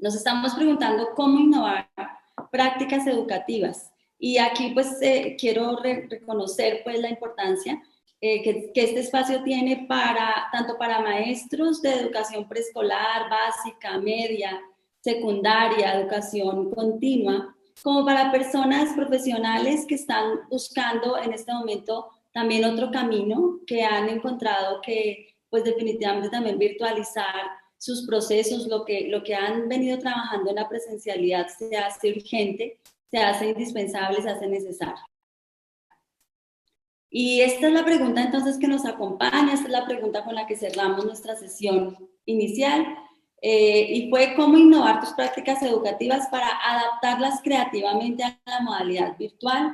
Nos estamos preguntando cómo innovar prácticas educativas. Y aquí pues quiero reconocer pues la importancia que este espacio tiene tanto para maestros de educación preescolar, básica, media, secundaria, educación continua, como para personas profesionales que están buscando en este momento también otro camino, que han encontrado que pues definitivamente también virtualizar sus procesos, lo que han venido trabajando en la presencialidad se hace urgente, se hace indispensable, se hace necesario. Y esta es la pregunta entonces que nos acompaña, esta es la pregunta con la que cerramos nuestra sesión inicial, y fue cómo innovar tus prácticas educativas para adaptarlas creativamente a la modalidad virtual,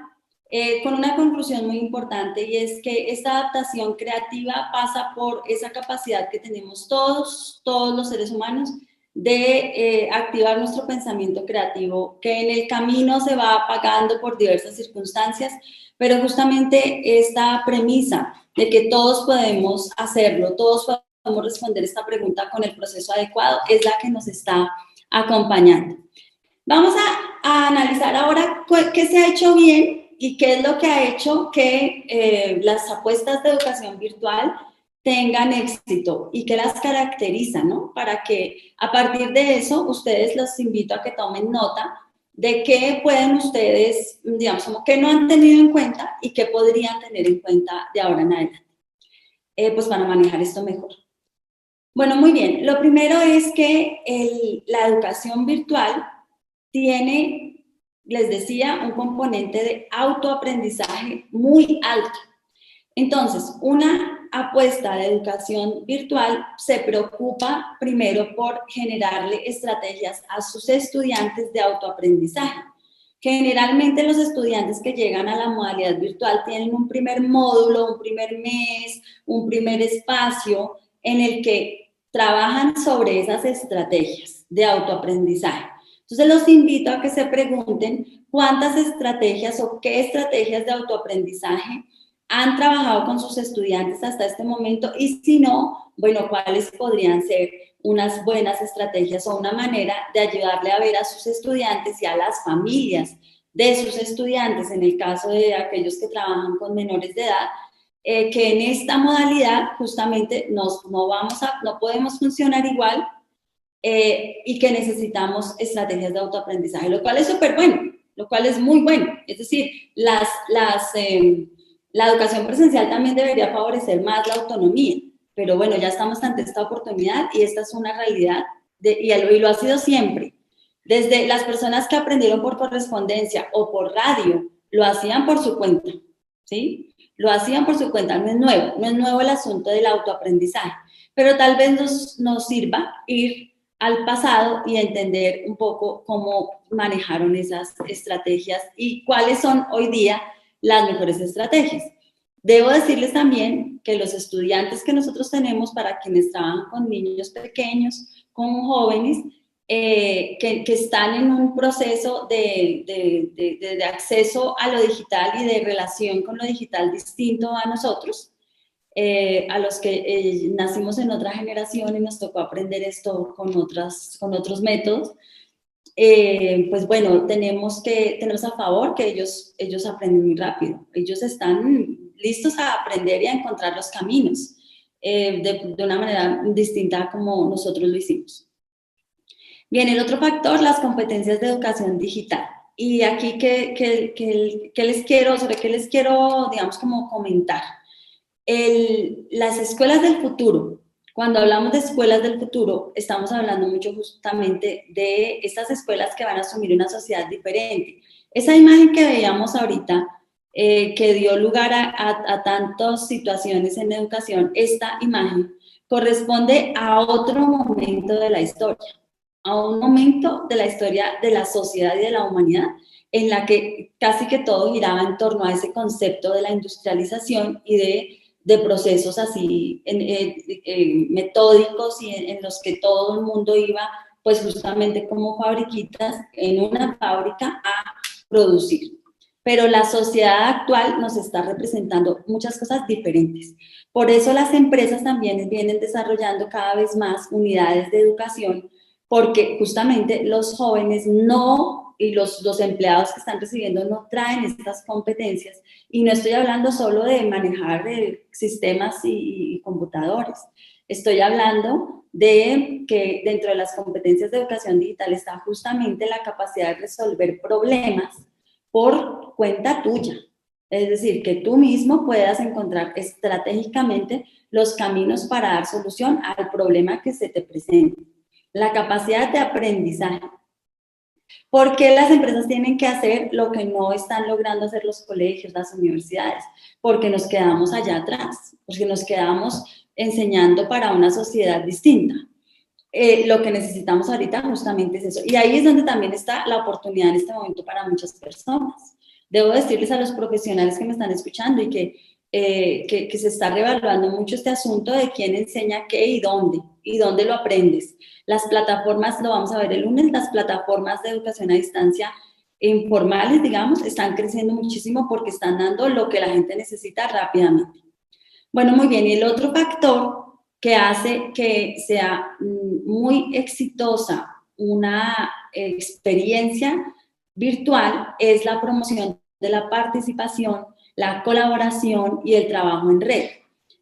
con una conclusión muy importante, y es que esta adaptación creativa pasa por esa capacidad que tenemos todos los seres humanos de activar nuestro pensamiento creativo, que en el camino se va apagando por diversas circunstancias, pero justamente esta premisa de que todos podemos hacerlo, todos podemos responder esta pregunta con el proceso adecuado, es la que nos está acompañando. Vamos a analizar ahora qué se ha hecho bien y qué es lo que ha hecho que las apuestas de educación virtual tengan éxito y qué las caracteriza, ¿no? Para que a partir de eso ustedes los invito a que tomen nota de qué pueden ustedes, digamos, como que no han tenido en cuenta y qué podrían tener en cuenta de ahora en adelante, pues para manejar esto mejor. Bueno, muy bien. Lo primero es que la educación virtual tiene, les decía, un componente de autoaprendizaje muy alto. Entonces, una apuesta de educación virtual se preocupa primero por generarle estrategias a sus estudiantes de autoaprendizaje. Generalmente los estudiantes que llegan a la modalidad virtual tienen un primer módulo, un primer mes, un primer espacio en el que trabajan sobre esas estrategias de autoaprendizaje. Entonces los invito a que se pregunten cuántas estrategias o qué estrategias de autoaprendizaje han trabajado con sus estudiantes hasta este momento, y si no, bueno, cuáles podrían ser unas buenas estrategias o una manera de ayudarle a ver a sus estudiantes y a las familias de sus estudiantes, en el caso de aquellos que trabajan con menores de edad, que en esta modalidad justamente no podemos funcionar igual, y que necesitamos estrategias de autoaprendizaje, lo cual es súper bueno, lo cual es muy bueno. Es decir, la educación presencial también debería favorecer más la autonomía, pero bueno, ya estamos ante esta oportunidad y esta es una realidad y lo ha sido siempre. Desde las personas que aprendieron por correspondencia o por radio, lo hacían por su cuenta, ¿sí? Lo hacían por su cuenta, no es nuevo el asunto del autoaprendizaje, pero tal vez nos sirva ir al pasado y entender un poco cómo manejaron esas estrategias y cuáles son hoy día las mejores estrategias. Debo decirles también que los estudiantes que nosotros tenemos, para quienes trabajan con niños pequeños, con jóvenes, que están en un proceso de acceso a lo digital y de relación con lo digital distinto a nosotros, a los que nacimos en otra generación y nos tocó aprender esto con otros métodos, pues bueno, tenemos a favor que ellos aprenden muy rápido. Ellos están listos a aprender y a encontrar los caminos de una manera distinta a como nosotros lo hicimos. Bien, el otro factor, las competencias de educación digital. Y aquí, sobre qué les quiero, digamos, como comentar? Las escuelas del futuro. Cuando hablamos de escuelas del futuro, estamos hablando mucho justamente de estas escuelas que van a asumir una sociedad diferente. Esa imagen que veíamos ahorita, que dio lugar a tantas situaciones en educación, esta imagen corresponde a otro momento de la historia, a un momento de la historia de la sociedad y de la humanidad, en la que casi que todo giraba en torno a ese concepto de la industrialización y de procesos así metódicos y en los que todo el mundo iba pues justamente como fabriquitas en una fábrica a producir. Pero la sociedad actual nos está representando muchas cosas diferentes. Por eso las empresas también vienen desarrollando cada vez más unidades de educación, porque justamente los jóvenes no, y los empleados que están recibiendo no traen estas competencias, y no estoy hablando solo de manejar sistemas y computadores, estoy hablando de que dentro de las competencias de educación digital está justamente la capacidad de resolver problemas por cuenta tuya. Es decir, que tú mismo puedas encontrar estratégicamente los caminos para dar solución al problema que se te presente. La capacidad de aprendizaje. ¿Por qué las empresas tienen que hacer lo que no están logrando hacer los colegios, las universidades? Porque nos quedamos allá atrás, porque nos quedamos enseñando para una sociedad distinta. Lo que necesitamos ahorita justamente es eso. Y ahí es donde también está la oportunidad en este momento para muchas personas. Debo decirles a los profesionales que me están escuchando y que se está reevaluando mucho este asunto de quién enseña qué y dónde lo aprendes. Las plataformas, lo vamos a ver el lunes, las plataformas de educación a distancia informales, digamos, están creciendo muchísimo porque están dando lo que la gente necesita rápidamente. Bueno, muy bien, y el otro factor que hace que sea muy exitosa una experiencia virtual es la promoción de la participación, la colaboración y el trabajo en red.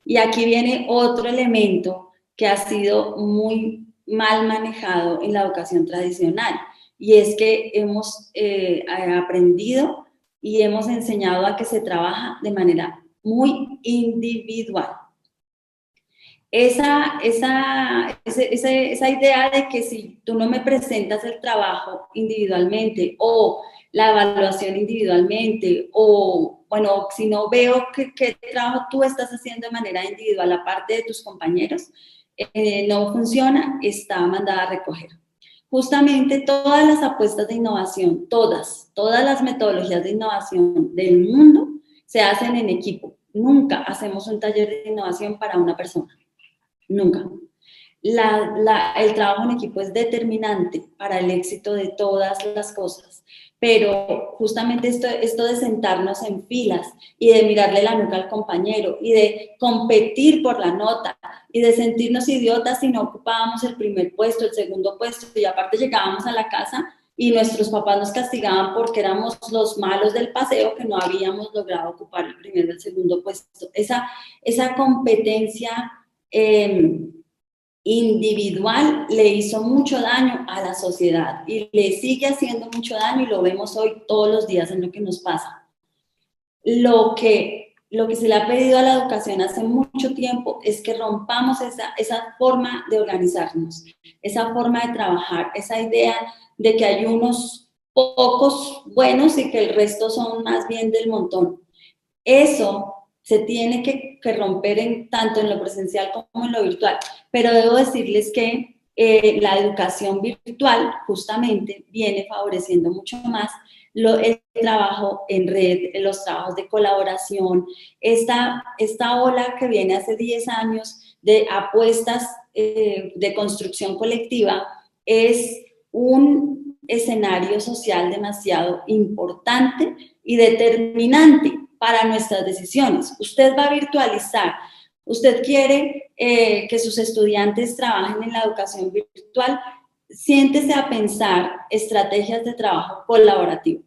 Y aquí viene otro elemento que ha sido muy mal manejado en la educación tradicional, y es que hemos aprendido y hemos enseñado a que se trabaja de manera muy individual. Esa idea de que si tú no me presentas el trabajo individualmente o la evaluación individualmente o, bueno, si no veo qué trabajo tú estás haciendo de manera individual aparte de tus compañeros, no funciona, está mandada a recoger. Justamente todas las apuestas de innovación, todas las metodologías de innovación del mundo se hacen en equipo. Nunca hacemos un taller de innovación para una persona. Nunca. El trabajo en equipo es determinante para el éxito de todas las cosas, pero justamente esto de sentarnos en filas y de mirarle la nuca al compañero y de competir por la nota y de sentirnos idiotas si no ocupábamos el primer puesto, el segundo puesto, y aparte llegábamos a la casa y nuestros papás nos castigaban porque éramos los malos del paseo, que no habíamos logrado ocupar el primero o el segundo puesto. Esa competencia individual le hizo mucho daño a la sociedad y le sigue haciendo mucho daño, y lo vemos hoy todos los días en lo que nos pasa. Lo que se le ha pedido a la educación hace mucho tiempo es que rompamos esa forma de organizarnos, esa forma de trabajar, esa idea de que hay unos pocos buenos y que el resto son más bien del montón. Eso se tiene que romper tanto en lo presencial como en lo virtual. Pero debo decirles que la educación virtual justamente viene favoreciendo mucho más el trabajo en red, los trabajos de colaboración, esta ola que viene hace 10 años de apuestas de construcción colectiva es un escenario social demasiado importante y determinante para nuestras decisiones. Usted va a virtualizar, usted quiere que sus estudiantes trabajen en la educación virtual, siéntese a pensar estrategias de trabajo colaborativo.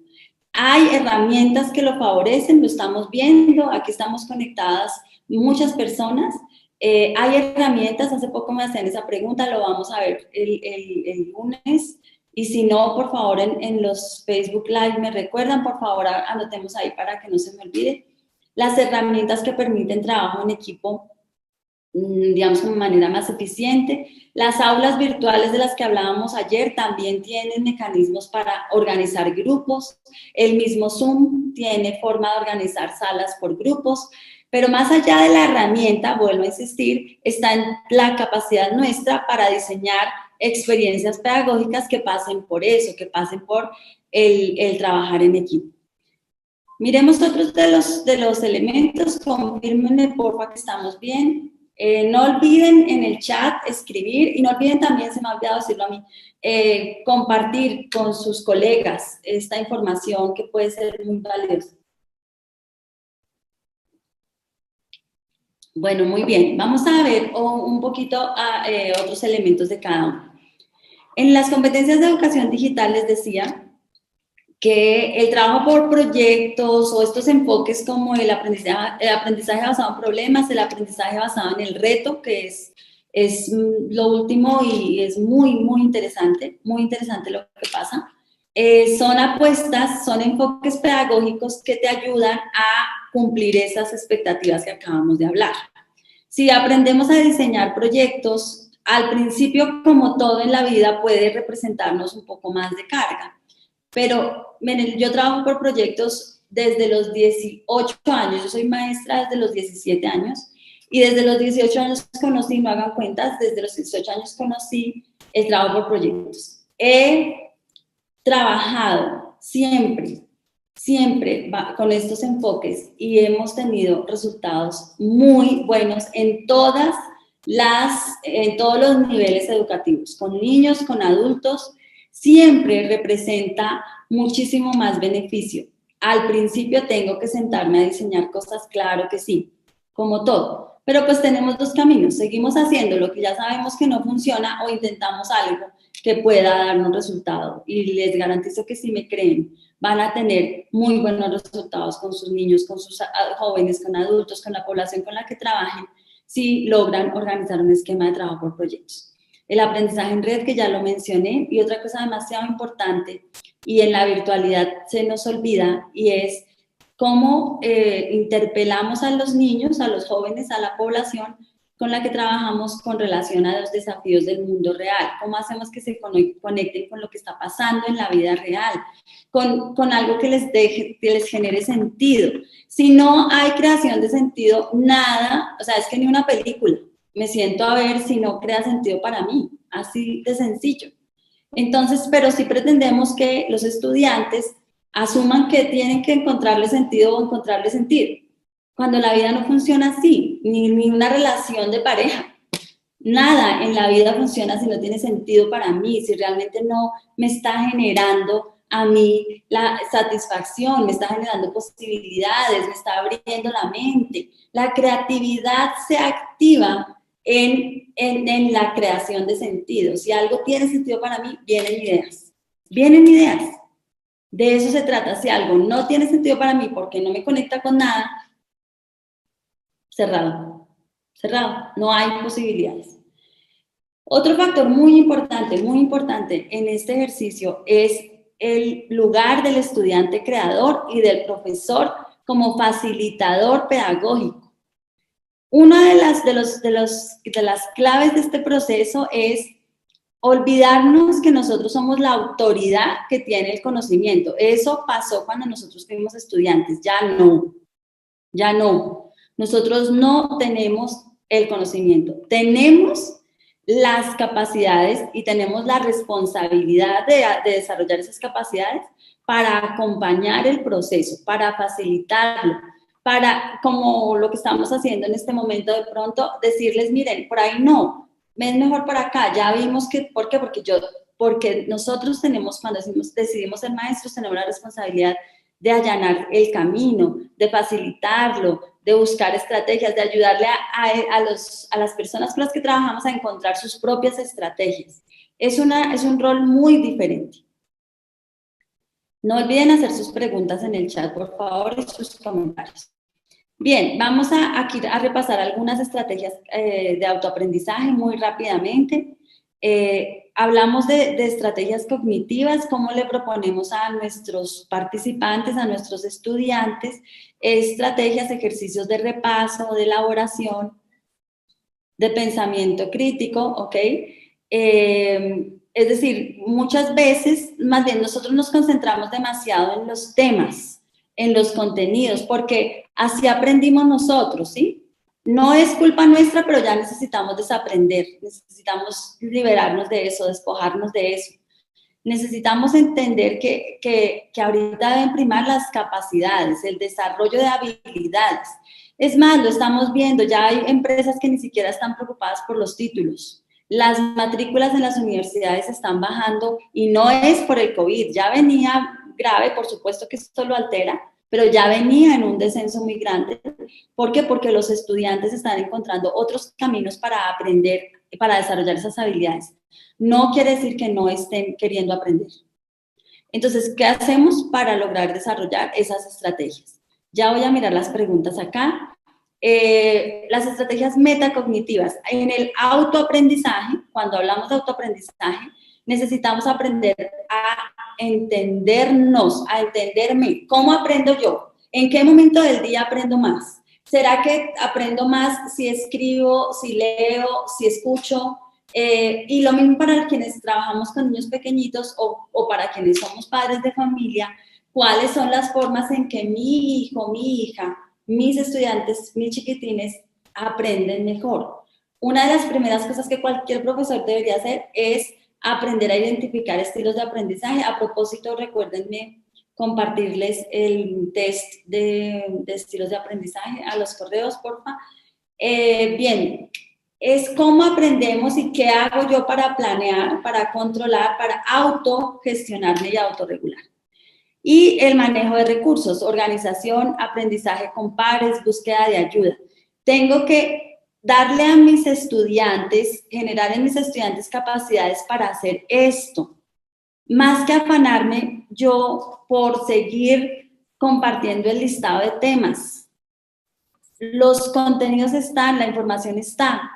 Hay herramientas que lo favorecen, lo estamos viendo, aquí estamos conectadas muchas personas. Hay herramientas, hace poco me hacían esa pregunta, lo vamos a ver el lunes. Y si no, por favor, en los Facebook Live me recuerdan, por favor, anotemos ahí para que no se me olvide. Las herramientas que permiten trabajo en equipo, digamos, de manera más eficiente. Las aulas virtuales de las que hablábamos ayer también tienen mecanismos para organizar grupos. El mismo Zoom tiene forma de organizar salas por grupos. Pero más allá de la herramienta, vuelvo a insistir, está en la capacidad nuestra para diseñar experiencias pedagógicas que pasen por eso, que pasen por el trabajar en equipo. Miremos otros de los elementos, confírmenme porfa que estamos bien. No olviden en el chat escribir, y no olviden también, se me ha olvidado decirlo a mí, compartir con sus colegas esta información que puede ser muy valiosa. Bueno, muy bien. Vamos a ver un poquito otros elementos de cada uno. En las competencias de educación digital les decía que el trabajo por proyectos o estos enfoques como el aprendizaje basado en problemas, el aprendizaje basado en el reto, que es lo último y es muy interesante lo que pasa. Son apuestas, son enfoques pedagógicos que te ayudan a cumplir esas expectativas que acabamos de hablar. Si aprendemos a diseñar proyectos, al principio, como todo en la vida, puede representarnos un poco más de carga. Pero miren, yo trabajo por proyectos desde los 18 años, yo soy maestra desde los 17 años, y desde los 18 años conocí, no hagan cuentas, desde los 18 años conocí el trabajo por proyectos. He trabajado siempre con estos enfoques y hemos tenido resultados muy buenos en todos los niveles educativos, con niños, con adultos, siempre representa muchísimo más beneficio. Al principio tengo que sentarme a diseñar cosas, claro que sí, como todo, pero pues tenemos dos caminos, seguimos haciendo lo que ya sabemos que no funciona o intentamos algo que pueda darnos resultado, y les garantizo que si me creen, van a tener muy buenos resultados con sus niños, con sus jóvenes, con adultos, con la población con la que trabajen, si logran organizar un esquema de trabajo por proyectos. El aprendizaje en red, que ya lo mencioné, y otra cosa demasiado importante, y en la virtualidad se nos olvida, y es cómo interpelamos a los niños, a los jóvenes, a la población con la que trabajamos con relación a los desafíos del mundo real, cómo hacemos que se conecten con lo que está pasando en la vida real, con algo que les genere sentido. Si no hay creación de sentido, nada, o sea, es que ni una película me siento a ver si no crea sentido para mí, así de sencillo. Entonces, pero sí pretendemos que los estudiantes asuman que tienen que encontrarle sentido o encontrarle sentido, cuando la vida no funciona así, ni una relación de pareja. Nada en la vida funciona si no tiene sentido para mí, si realmente no me está generando a mí la satisfacción, me está generando posibilidades, me está abriendo la mente. La creatividad se activa en la creación de sentido. Si algo tiene sentido para mí, vienen ideas. Vienen ideas. De eso se trata. Si algo no tiene sentido para mí porque no me conecta con nada, cerrado. Cerrado. No hay posibilidades. Otro factor muy importante en este ejercicio es el lugar del estudiante creador y del profesor como facilitador pedagógico. Una de las claves de este proceso es olvidarnos que nosotros somos la autoridad que tiene el conocimiento. Eso pasó cuando nosotros fuimos estudiantes, ya no. Nosotros no tenemos el conocimiento, tenemos las capacidades y tenemos la responsabilidad de desarrollar esas capacidades para acompañar el proceso, para facilitarlo, para, como lo que estamos haciendo en este momento, de pronto decirles, miren, por ahí no, es mejor por acá, ya vimos que, ¿por qué? Porque nosotros tenemos, cuando decidimos ser maestros, tenemos la responsabilidad de allanar el camino, de facilitarlo, de buscar estrategias, de ayudarle a las personas con las que trabajamos a encontrar sus propias estrategias. Es un rol muy diferente. No olviden hacer sus preguntas en el chat, por favor, y sus comentarios. Bien, vamos aquí a repasar algunas estrategias de autoaprendizaje muy rápidamente. Hablamos de estrategias cognitivas, cómo le proponemos a nuestros participantes, a nuestros estudiantes, estrategias, ejercicios de repaso, de elaboración, de pensamiento crítico, ¿ok? Es decir, muchas veces, más bien, nosotros nos concentramos demasiado en los temas, en los contenidos, porque así aprendimos nosotros, ¿sí? No es culpa nuestra, pero ya necesitamos desaprender, necesitamos liberarnos de eso, despojarnos de eso. Necesitamos entender que ahorita deben primar las capacidades, el desarrollo de habilidades. Es más, lo estamos viendo, ya hay empresas que ni siquiera están preocupadas por los títulos. Las matrículas en las universidades están bajando y no es por el COVID, ya venía grave, por supuesto que esto lo altera, pero ya venía en un descenso muy grande. ¿Por qué? Porque los estudiantes están encontrando otros caminos para aprender para desarrollar esas habilidades. No quiere decir que no estén queriendo aprender. Entonces, ¿qué hacemos para lograr desarrollar esas estrategias? Ya voy a mirar las preguntas acá. Las estrategias metacognitivas. En el autoaprendizaje, cuando hablamos de autoaprendizaje, necesitamos aprender a entendernos, a entenderme. ¿Cómo aprendo yo? ¿En qué momento del día aprendo más? ¿Será que aprendo más si escribo, si leo, si escucho? Y lo mismo para quienes trabajamos con niños pequeñitos o para quienes somos padres de familia, ¿cuáles son las formas en que mi hijo, mi hija, mis estudiantes, mis chiquitines aprenden mejor? Una de las primeras cosas que cualquier profesor debería hacer es aprender a identificar estilos de aprendizaje. A propósito, recuérdenme compartirles el test de estilos de aprendizaje a los correos, porfa. Bien, es cómo aprendemos y qué hago yo para planear, para controlar, para autogestionarme y autorregular. Y el manejo de recursos, organización, aprendizaje con pares, búsqueda de ayuda. Tengo que darle a mis estudiantes, generar en mis estudiantes capacidades para hacer esto. Más que afanarme yo por seguir compartiendo el listado de temas. Los contenidos están, la información está.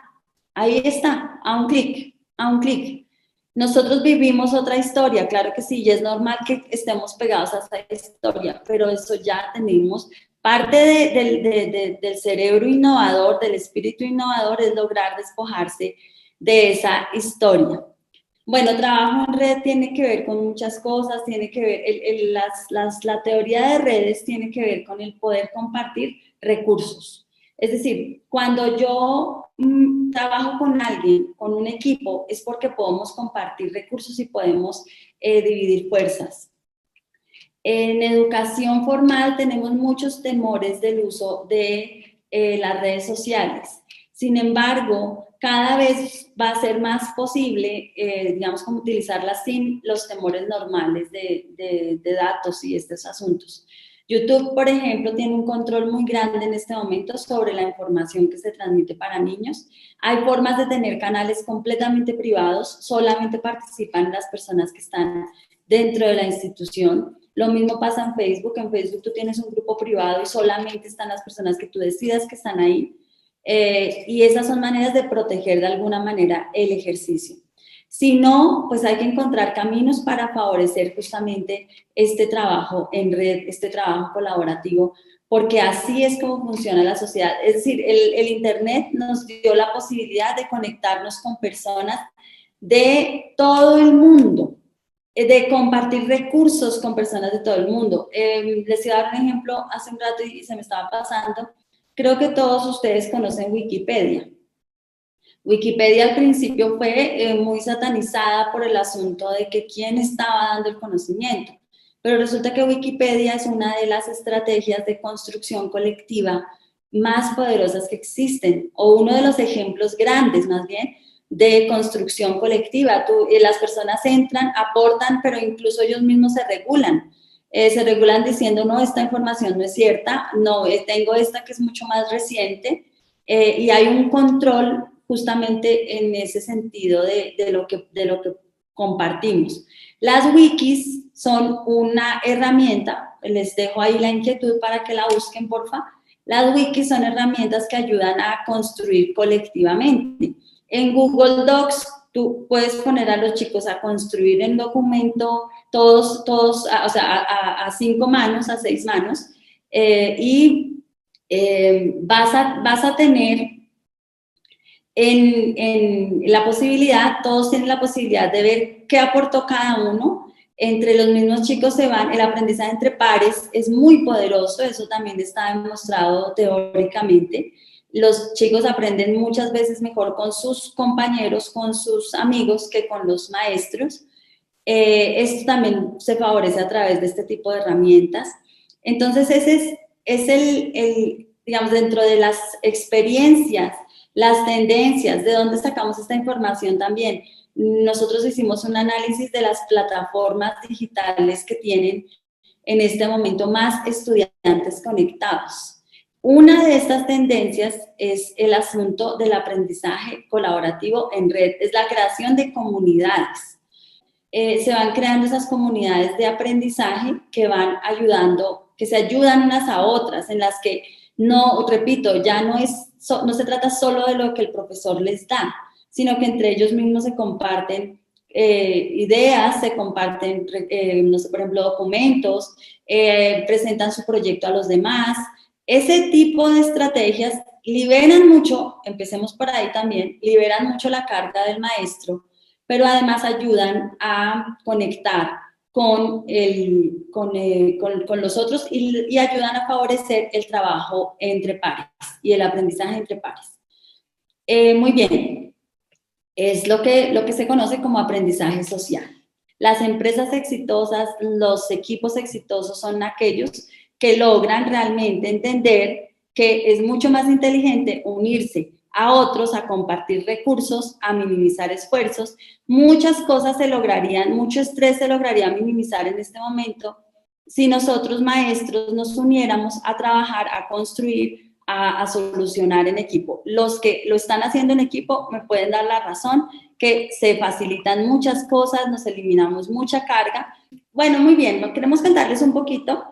Ahí está, a un clic, a un clic. Nosotros vivimos otra historia, claro que sí, y es normal que estemos pegados a esa historia, pero eso ya tenemos. Parte del cerebro innovador, del espíritu innovador, es lograr despojarse de esa historia. Bueno, trabajo en red tiene que ver con muchas cosas, tiene que ver, la teoría de redes tiene que ver con el poder compartir recursos. Es decir, cuando yo trabajo con alguien, con un equipo, es porque podemos compartir recursos y podemos dividir fuerzas. En educación formal tenemos muchos temores del uso de las redes sociales. Sin embargo, cada vez va a ser más posible, digamos, como utilizarlas sin los temores normales de datos y estos asuntos. YouTube, por ejemplo, tiene un control muy grande en este momento sobre la información que se transmite para niños. Hay formas de tener canales completamente privados, solamente participan las personas que están dentro de la institución. Lo mismo pasa en Facebook. En Facebook tú tienes un grupo privado y solamente están las personas que tú decidas que están ahí. Y esas son maneras de proteger de alguna manera el ejercicio. Si no, pues hay que encontrar caminos para favorecer justamente este trabajo en red, este trabajo colaborativo, porque así es como funciona la sociedad. Es decir, el Internet nos dio la posibilidad de conectarnos con personas de todo el mundo, de compartir recursos con personas de todo el mundo. Les iba a dar un ejemplo hace un rato y se me estaba pasando. Creo que todos ustedes conocen Wikipedia. Wikipedia al principio fue muy satanizada por el asunto de que quién estaba dando el conocimiento, pero resulta que Wikipedia es una de las estrategias de construcción colectiva más poderosas que existen, o uno de los ejemplos grandes más bien de construcción colectiva. Las personas entran, aportan, pero incluso ellos mismos se regulan. Se regulan diciendo, no, esta información no es cierta, no, tengo esta que es mucho más reciente, y hay un control justamente en ese sentido de lo que compartimos. Las wikis son una herramienta, les dejo ahí la inquietud para que la busquen, porfa. Las wikis son herramientas que ayudan a construir colectivamente. En Google Docs tú puedes poner a los chicos a construir el documento, todos, o sea, a 5 manos, a 6 manos, y vas a tener en la posibilidad, todos tienen la posibilidad de ver qué aportó cada uno. Entre los mismos chicos se van, el aprendizaje entre pares es muy poderoso, eso también está demostrado teóricamente. Los chicos aprenden muchas veces mejor con sus compañeros, con sus amigos, que con los maestros. Esto también se favorece a través de este tipo de herramientas. Entonces, ese es digamos, dentro de las experiencias, las tendencias, de dónde sacamos esta información también. Nosotros hicimos un análisis de las plataformas digitales que tienen en este momento más estudiantes conectados. Una de estas tendencias es el asunto del aprendizaje colaborativo en red, es la creación de comunidades. Se van creando esas comunidades de aprendizaje que van ayudando, que se ayudan unas a otras, en las que no, repito, ya no se trata solo de lo que el profesor les da, sino que entre ellos mismos se comparten ideas, se comparten, no sé, por ejemplo, documentos, presentan su proyecto a los demás. Ese tipo de estrategias liberan mucho, empecemos por ahí también, liberan mucho la carga del maestro, pero además ayudan a conectar con los otros y ayudan a favorecer el trabajo entre pares y el aprendizaje entre pares. Muy bien, es lo que se conoce como aprendizaje social. Las empresas exitosas, los equipos exitosos son aquellos que logran realmente entender que es mucho más inteligente unirse a otros, a compartir recursos, a minimizar esfuerzos. Muchas cosas se lograrían, mucho estrés se lograría minimizar en este momento si nosotros maestros nos uniéramos a trabajar, a construir, a solucionar en equipo. Los que lo están haciendo en equipo me pueden dar la razón, que se facilitan muchas cosas, nos eliminamos mucha carga. Bueno, muy bien, queremos contarles un poquito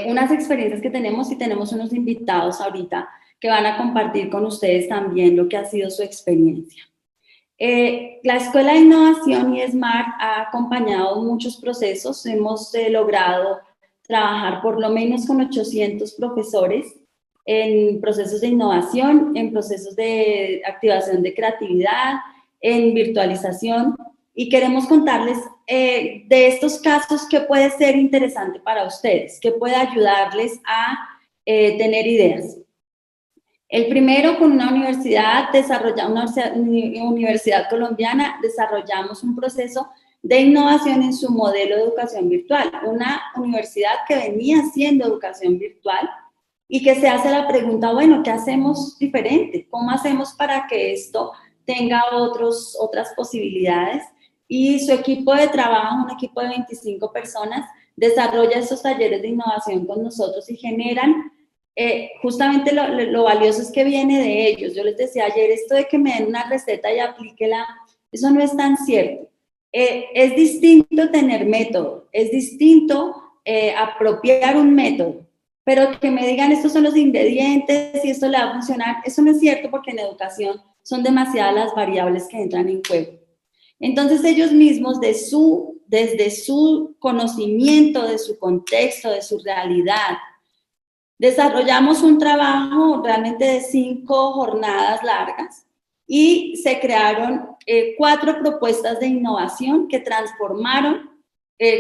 unas experiencias que tenemos y tenemos unos invitados ahorita que van a compartir con ustedes también lo que ha sido su experiencia. La Escuela de Innovación y Smart ha acompañado muchos procesos. Hemos logrado trabajar por lo menos con 800 profesores en procesos de innovación, en procesos de activación de creatividad, en virtualización, y queremos contarles de estos casos qué puede ser interesante para ustedes, qué puede ayudarles a tener ideas. El primero, con una universidad colombiana, desarrollamos un proceso de innovación en su modelo de educación virtual. Una universidad que venía haciendo educación virtual y que se hace la pregunta, bueno, ¿qué hacemos diferente? ¿Cómo hacemos para que esto tenga otras posibilidades? Y su equipo de trabajo, un equipo de 25 personas, desarrolla estos talleres de innovación con nosotros y generan justamente lo valioso es que viene de ellos. Yo les decía ayer, esto de que me den una receta y aplíquela, eso no es tan cierto. Es distinto tener método, es distinto apropiar un método, pero que me digan estos son los ingredientes y esto le va a funcionar, eso no es cierto porque en educación son demasiadas las variables que entran en juego. Entonces ellos mismos desde su conocimiento, de su contexto, de su realidad, desarrollamos un trabajo realmente de 5 jornadas largas y se crearon 4 propuestas de innovación que transformaron,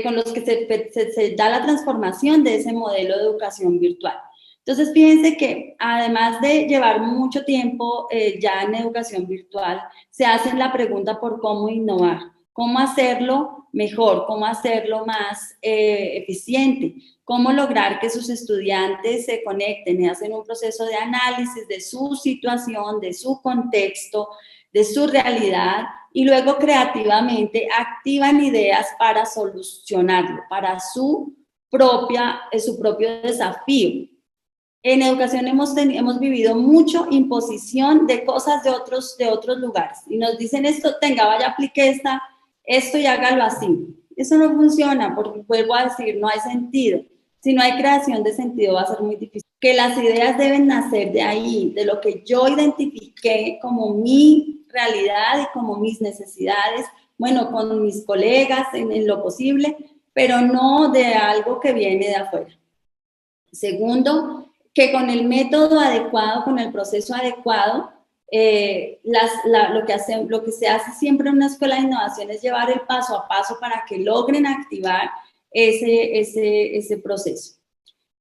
con los que se da la transformación de ese modelo de educación virtual. Entonces, fíjense que además de llevar mucho tiempo ya en educación virtual, se hacen la pregunta por cómo innovar, cómo hacerlo mejor, cómo hacerlo más eficiente, cómo lograr que sus estudiantes se conecten y hacen un proceso de análisis de su situación, de su contexto, de su realidad y luego creativamente activan ideas para solucionarlo, para su propio desafío. En educación hemos vivido mucho imposición de cosas de otros lugares y nos dicen esto, tenga, vaya, aplique esto y hágalo así. Eso no funciona porque, vuelvo a decir, no hay sentido. Si no hay creación de sentido va a ser muy difícil. Que las ideas deben nacer de ahí, de lo que yo identifiqué como mi realidad y como mis necesidades, bueno, con mis colegas en lo posible, pero no de algo que viene de afuera. Segundo, que con el método adecuado, con el proceso adecuado, lo que se hace siempre en una escuela de innovación es llevar el paso a paso para que logren activar ese proceso.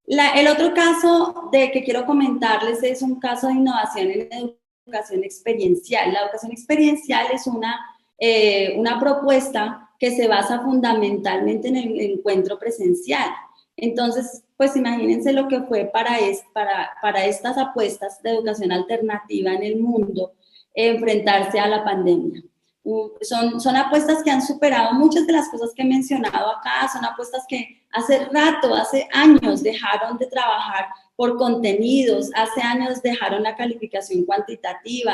El otro caso que quiero comentarles es un caso de innovación en educación experiencial. La educación experiencial es una propuesta que se basa fundamentalmente en el encuentro presencial. Entonces, pues imagínense lo que fue para estas apuestas de educación alternativa en el mundo, enfrentarse a la pandemia. Son apuestas que han superado muchas de las cosas que he mencionado acá, son apuestas que hace años dejaron de trabajar por contenidos. Hace años dejaron la calificación cuantitativa.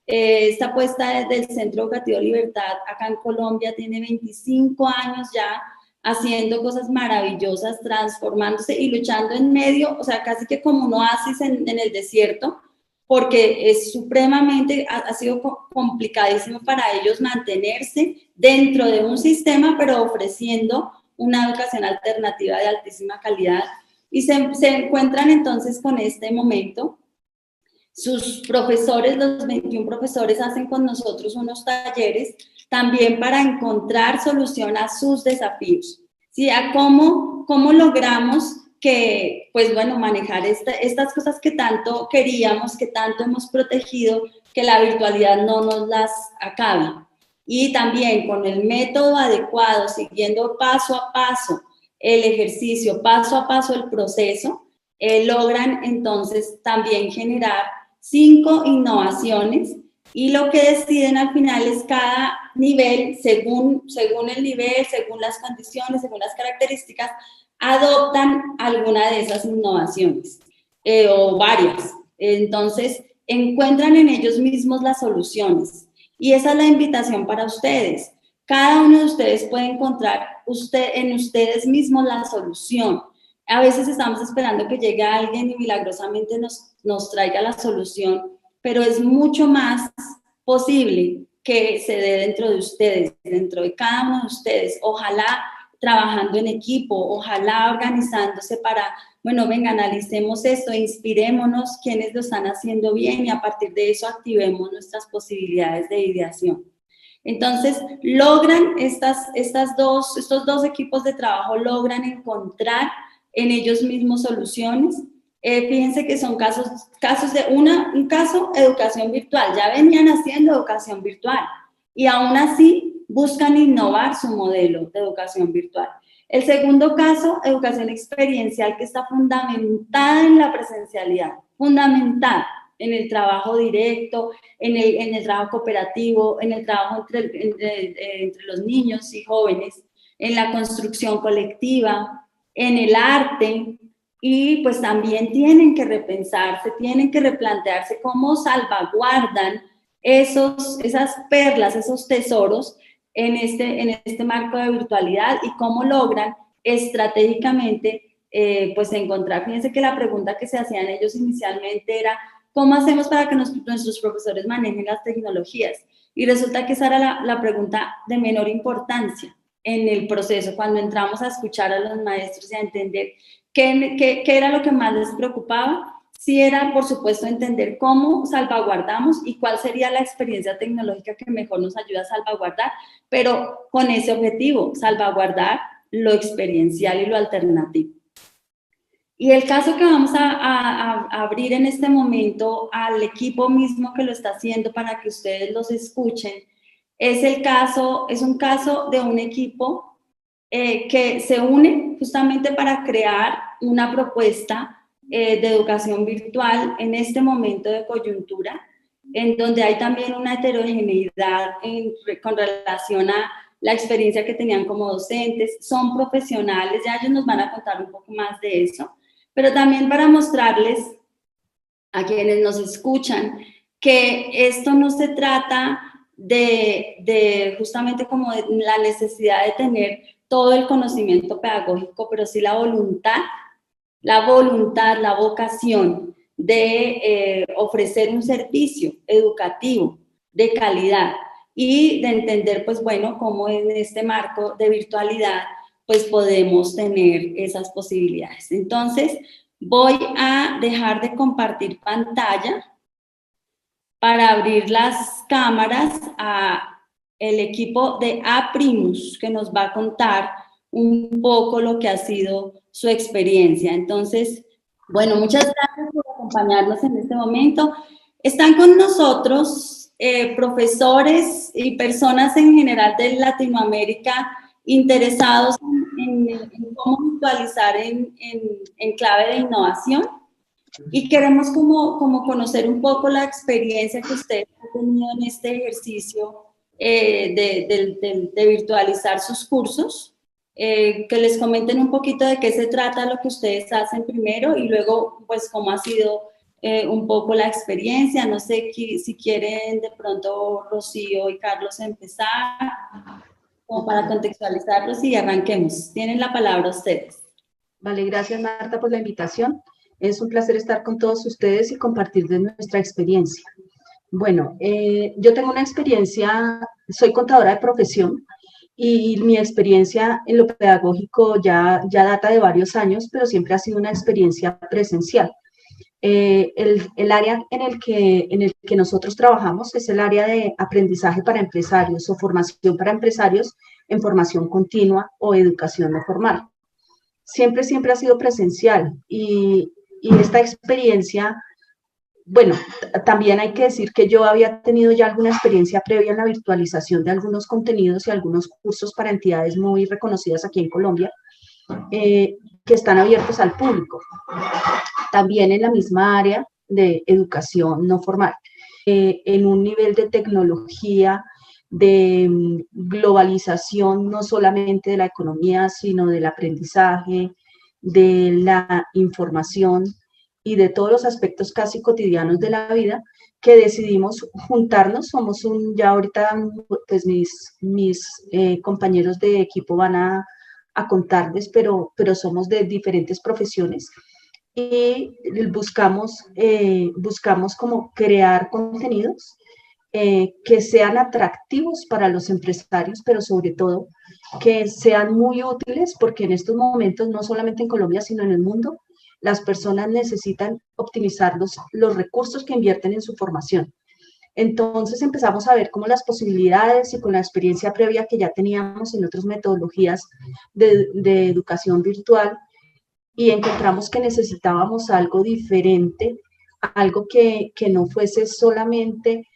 Esta apuesta del Centro Educativo Libertad acá en Colombia tiene 25 años ya haciendo cosas maravillosas, transformándose y luchando en medio, o sea, casi que como un oasis en el desierto, porque es supremamente, ha sido complicadísimo para ellos mantenerse dentro de un sistema, pero ofreciendo una educación alternativa de altísima calidad. Y se encuentran entonces con este momento. Sus profesores, los 21 profesores, hacen con nosotros unos talleres también para encontrar solución a sus desafíos, ¿sí? A cómo logramos que, pues bueno, manejar estas cosas que tanto queríamos, que tanto hemos protegido, que la virtualidad no nos las acabe. Y también con el método adecuado, siguiendo paso a paso el ejercicio, paso a paso el proceso, logran entonces también generar 5 innovaciones, y lo que deciden al final es cada nivel, según el nivel, según las condiciones, según las características, adoptan alguna de esas innovaciones o varias. Entonces, encuentran en ellos mismos las soluciones. Y esa es la invitación para ustedes. Cada uno de ustedes puede encontrar en ustedes mismos la solución. A veces estamos esperando que llegue alguien y milagrosamente nos traiga la solución, pero es mucho más posible que se dé dentro de ustedes, dentro de cada uno de ustedes. Ojalá trabajando en equipo, ojalá organizándose para, bueno, venga, analicemos esto, inspirémonos quienes lo están haciendo bien y a partir de eso activemos nuestras posibilidades de ideación. Entonces, logran estos dos equipos de trabajo logran encontrar en ellos mismos soluciones. Fíjense que son casos de un caso, educación virtual. Ya venían haciendo educación virtual y aún así buscan innovar su modelo de educación virtual. El segundo caso, educación experiencial, que está fundamentada en la presencialidad, fundamentada en el trabajo directo, en el trabajo cooperativo, en el trabajo entre los niños y jóvenes, en la construcción colectiva, en el arte, y pues también tienen que repensarse, tienen que replantearse cómo salvaguardan esas perlas, esos tesoros en este marco de virtualidad y cómo logran estratégicamente pues encontrar. Fíjense que la pregunta que se hacían ellos inicialmente era ¿cómo hacemos para que nuestros profesores manejen las tecnologías? Y resulta que esa era la pregunta de menor importancia en el proceso, cuando entramos a escuchar a los maestros y a entender qué era lo que más les preocupaba. Sí era, por supuesto, entender cómo salvaguardamos y cuál sería la experiencia tecnológica que mejor nos ayuda a salvaguardar, pero con ese objetivo, salvaguardar lo experiencial y lo alternativo. Y el caso que vamos a abrir en este momento al equipo mismo que lo está haciendo para que ustedes los escuchen, es un caso de un equipo que se une justamente para crear una propuesta de educación virtual en este momento de coyuntura, en donde hay también una heterogeneidad con relación a la experiencia que tenían como docentes. Son profesionales, ya ellos nos van a contar un poco más de eso, pero también para mostrarles a quienes nos escuchan que esto no se trata de justamente como de la necesidad de tener todo el conocimiento pedagógico, pero sí la voluntad, la vocación de ofrecer un servicio educativo de calidad y de entender, pues bueno, cómo en este marco de virtualidad, pues podemos tener esas posibilidades. Entonces, voy a dejar de compartir pantalla para abrir las cámaras a el equipo de Aprimus, que nos va a contar un poco lo que ha sido su experiencia. Entonces, bueno, muchas gracias por acompañarnos en este momento. Están con nosotros profesores y personas en general de Latinoamérica interesados en cómo virtualizar en clave de innovación. Y queremos como conocer un poco la experiencia que ustedes han tenido en este ejercicio de virtualizar sus cursos. que les comenten un poquito de qué se trata lo que ustedes hacen primero y luego pues cómo ha sido un poco la experiencia. No sé si quieren de pronto Rocío y Carlos empezar, como para contextualizarlos y arranquemos. Tienen la palabra ustedes. Vale, gracias Marta por la invitación. Es un placer estar con todos ustedes y compartir de nuestra experiencia. Bueno, yo tengo una experiencia, soy contadora de profesión y mi experiencia en lo pedagógico ya data de varios años, pero siempre ha sido una experiencia presencial. El área en el que nosotros trabajamos es el área de aprendizaje para empresarios o formación para empresarios en formación continua o educación no formal. Siempre ha sido presencial y esta experiencia, bueno, también hay que decir que yo había tenido ya alguna experiencia previa en la virtualización de algunos contenidos y algunos cursos para entidades muy reconocidas aquí en Colombia, que están abiertos al público, también en la misma área de educación no formal, en un nivel de tecnología, de globalización, no solamente de la economía, sino del aprendizaje, de la información y de todos los aspectos casi cotidianos de la vida, que decidimos juntarnos. Somos ya ahorita, pues mis compañeros de equipo van a contarles, pero somos de diferentes profesiones y buscamos como crear contenidos que sean atractivos para los empresarios, pero sobre todo que sean muy útiles, porque en estos momentos, no solamente en Colombia, sino en el mundo, las personas necesitan optimizar los recursos que invierten en su formación. Entonces empezamos a ver cómo las posibilidades y con la experiencia previa que ya teníamos en otras metodologías de educación virtual, y encontramos que necesitábamos algo diferente, algo que no fuese solamente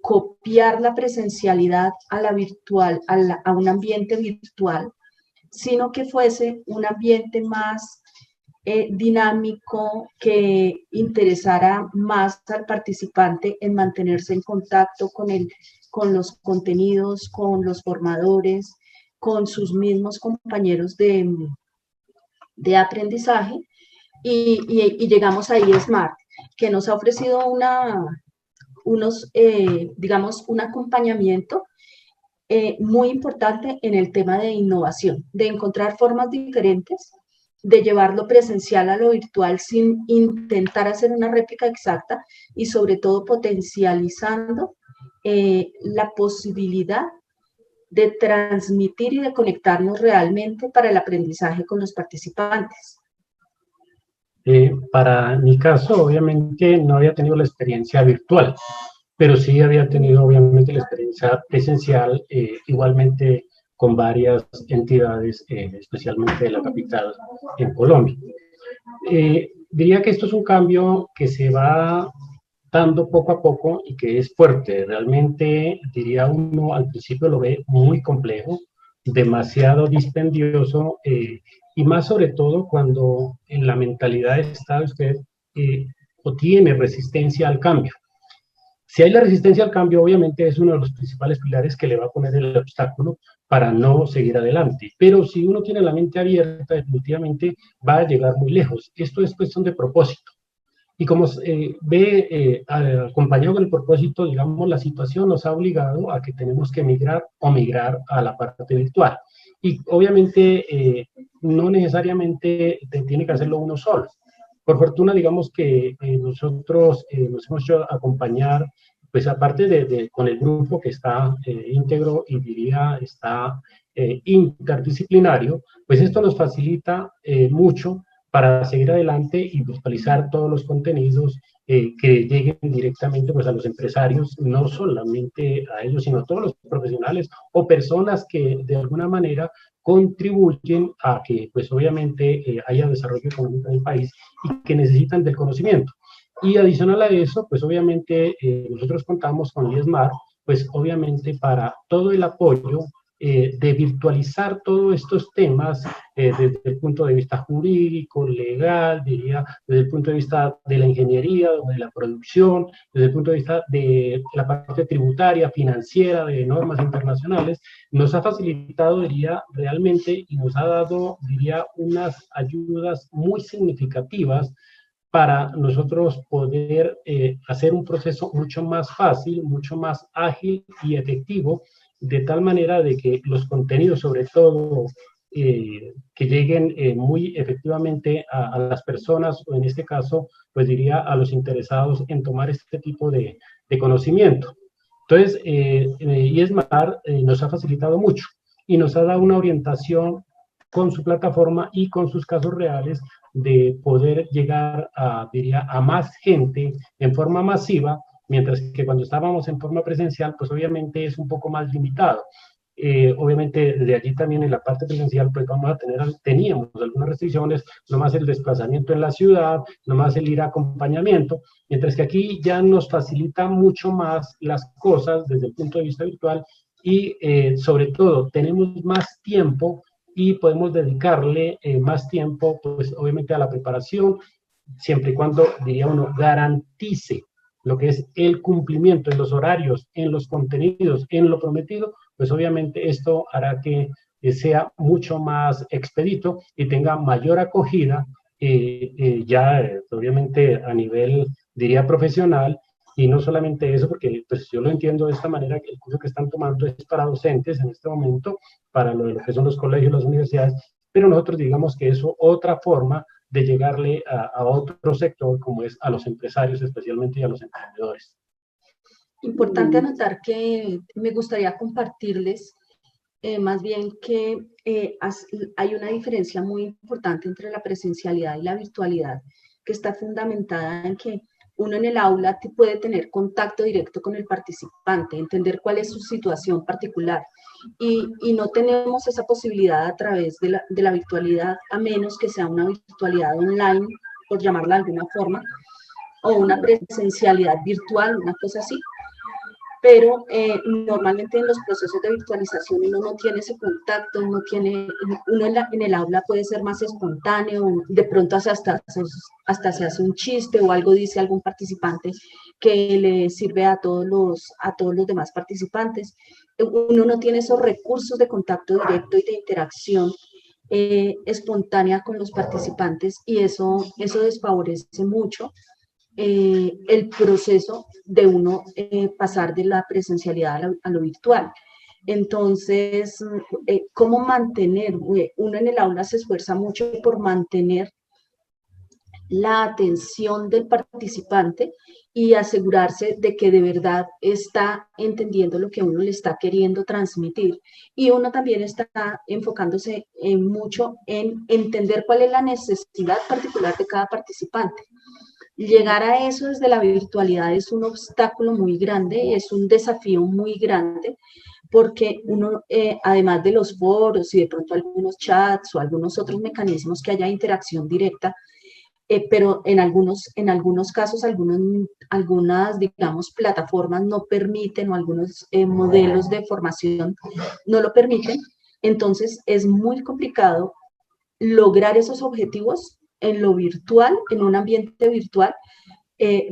copiar la presencialidad a la virtual, a un ambiente virtual, sino que fuese un ambiente más dinámico, que interesara más al participante en mantenerse en contacto con los contenidos, con los formadores, con sus mismos compañeros de aprendizaje, y llegamos a eSmart, que nos ha ofrecido digamos, un acompañamiento muy importante en el tema de innovación, de encontrar formas diferentes, de llevarlo presencial a lo virtual sin intentar hacer una réplica exacta y sobre todo potencializando la posibilidad de transmitir y de conectarnos realmente para el aprendizaje con los participantes. Para mi caso, obviamente, no había tenido la experiencia virtual, pero sí había tenido, obviamente, la experiencia presencial, igualmente con varias entidades, especialmente de la capital en Colombia. Diría que esto es un cambio que se va dando poco a poco y que es fuerte. Realmente, diría uno, al principio lo ve muy complejo, demasiado dispendioso, y más sobre todo cuando en la mentalidad está usted o tiene resistencia al cambio. Si hay la resistencia al cambio, obviamente es uno de los principales pilares que le va a poner el obstáculo para no seguir adelante. Pero si uno tiene la mente abierta, definitivamente va a llegar muy lejos. Esto es cuestión de propósito. Y como acompañado con el propósito, digamos, la situación nos ha obligado a que tenemos que migrar a la parte virtual. Y obviamente no necesariamente tiene que hacerlo uno solo. Por fortuna, digamos que nosotros nos hemos hecho acompañar, pues aparte con el grupo que está íntegro y diría está interdisciplinario, pues esto nos facilita mucho para seguir adelante y virtualizar todos los contenidos que lleguen directamente pues, a los empresarios, no solamente a ellos, sino a todos los profesionales o personas que de alguna manera contribuyen a que pues obviamente haya desarrollo económico en el país y que necesitan del conocimiento. Y adicional a eso, pues obviamente nosotros contamos con eSmart, pues obviamente para todo el apoyo de virtualizar todos estos temas desde el punto de vista jurídico, legal, diría, desde el punto de vista de la ingeniería, de la producción, desde el punto de vista de la parte tributaria, financiera, de normas internacionales, nos ha facilitado, diría, realmente, y nos ha dado, diría, unas ayudas muy significativas para nosotros poder hacer un proceso mucho más fácil, mucho más ágil y efectivo, de tal manera de que los contenidos, sobre todo, que lleguen muy efectivamente a las personas, o en este caso, pues diría a los interesados en tomar este tipo de conocimiento. Entonces, IESMAR nos ha facilitado mucho y nos ha dado una orientación con su plataforma y con sus casos reales de poder llegar a, diría, a más gente en forma masiva, mientras que cuando estábamos en forma presencial, pues obviamente es un poco más limitado. Obviamente de allí también en la parte presencial pues vamos a teníamos algunas restricciones, nomás el desplazamiento en la ciudad, nomás el ir a acompañamiento, mientras que aquí ya nos facilita mucho más las cosas desde el punto de vista virtual y sobre todo tenemos más tiempo y podemos dedicarle más tiempo pues obviamente a la preparación, siempre y cuando, diría uno, garantice lo que es el cumplimiento en los horarios, en los contenidos, en lo prometido, pues obviamente esto hará que sea mucho más expedito y tenga mayor acogida, obviamente a nivel, diría, profesional, y no solamente eso, porque pues yo lo entiendo de esta manera, que el curso que están tomando es para docentes en este momento, para lo que son los colegios, las universidades, pero nosotros digamos que es otra forma de llegarle a otro sector, como es a los empresarios, especialmente y a los emprendedores. Importante anotar que me gustaría compartirles más bien que hay una diferencia muy importante entre la presencialidad y la virtualidad, que está fundamentada en que uno en el aula puede tener contacto directo con el participante, entender cuál es su situación particular, y no tenemos esa posibilidad a través de la virtualidad, a menos que sea una virtualidad online, por llamarla de alguna forma, o una presencialidad virtual, una cosa así. Pero normalmente en los procesos de virtualización uno no tiene ese contacto, uno en el aula puede ser más espontáneo, de pronto hasta se hace un chiste o algo dice algún participante que le sirve a todos los demás participantes. Uno no tiene esos recursos de contacto directo y de interacción espontánea con los participantes, y eso desfavorece mucho el proceso de uno pasar de la presencialidad a lo virtual. Entonces, ¿cómo mantener? Uno en el aula se esfuerza mucho por mantener la atención del participante y asegurarse de que de verdad está entendiendo lo que uno le está queriendo transmitir. Y uno también está enfocándose mucho en entender cuál es la necesidad particular de cada participante. Llegar a eso desde la virtualidad es un obstáculo muy grande, es un desafío muy grande, porque uno, además de los foros y de pronto algunos chats o algunos otros mecanismos que haya interacción directa, pero en algunos casos, algunas, digamos, plataformas no permiten, o algunos modelos de formación no lo permiten. Entonces, es muy complicado lograr esos objetivos en lo virtual, en un ambiente virtual,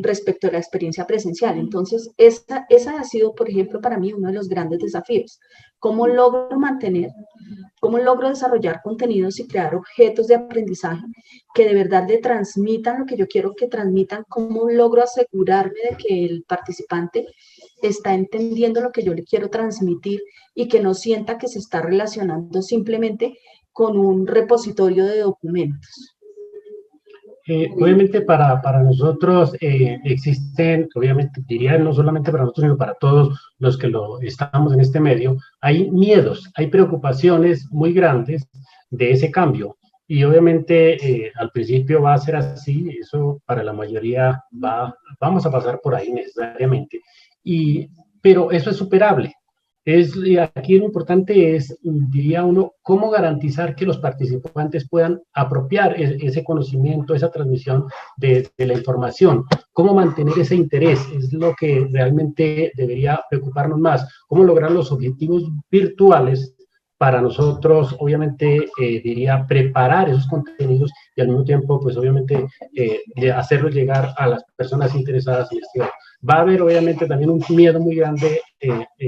respecto a la experiencia presencial. Entonces, esa ha sido, por ejemplo, para mí uno de los grandes desafíos. ¿Cómo logro desarrollar contenidos y crear objetos de aprendizaje que de verdad le transmitan lo que yo quiero que transmitan? ¿Cómo logro asegurarme de que el participante está entendiendo lo que yo le quiero transmitir y que no sienta que se está relacionando simplemente con un repositorio de documentos? Obviamente para nosotros existen, obviamente diría no solamente para nosotros, sino para todos los que estamos en este medio, hay miedos, hay preocupaciones muy grandes de ese cambio. Y obviamente al principio va a ser así, eso para la mayoría vamos a pasar por ahí necesariamente, pero eso es superable. Aquí lo importante es, diría uno, cómo garantizar que los participantes puedan apropiar ese conocimiento, esa transmisión de la información, cómo mantener ese interés, es lo que realmente debería preocuparnos más, cómo lograr los objetivos virtuales para nosotros, obviamente, diría, preparar esos contenidos y al mismo tiempo, pues obviamente, hacerlos llegar a las personas interesadas en este. Va a haber, obviamente, también un miedo muy grande,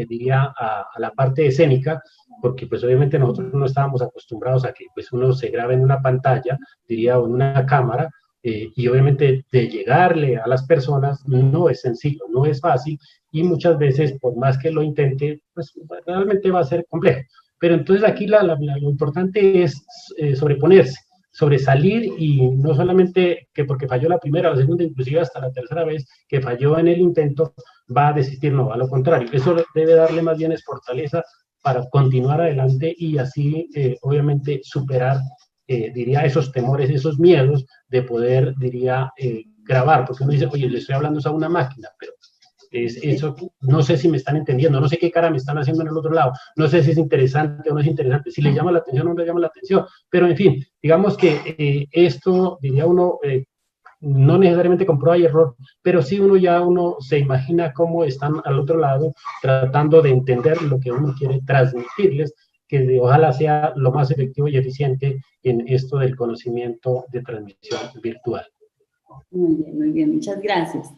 diría, a la parte escénica, porque pues obviamente nosotros no estábamos acostumbrados a que pues uno se grabe en una pantalla, diría, o en una cámara, y obviamente de llegarle a las personas no es sencillo, no es fácil, y muchas veces, por más que lo intente, pues realmente va a ser complejo. Pero entonces aquí lo importante es sobreponerse, sobresalir, y no solamente que porque falló la primera, la segunda, inclusive hasta la tercera vez que falló en el intento, va a desistir, no, a lo contrario, eso debe darle más bien es fortaleza para continuar adelante y así, obviamente, superar, diría, esos temores, esos miedos de poder, diría, grabar, porque uno dice, oye, le estoy hablando a una máquina, pero eso, no sé si me están entendiendo, no sé qué cara me están haciendo en el otro lado, no sé si es interesante o no es interesante, si le llama la atención o no le llama la atención, pero en fin, digamos que esto, diría uno, no necesariamente con prueba y error, pero sí uno se imagina cómo están al otro lado tratando de entender lo que uno quiere transmitirles, que ojalá sea lo más efectivo y eficiente en esto del conocimiento de transmisión virtual. Muy bien, muchas gracias.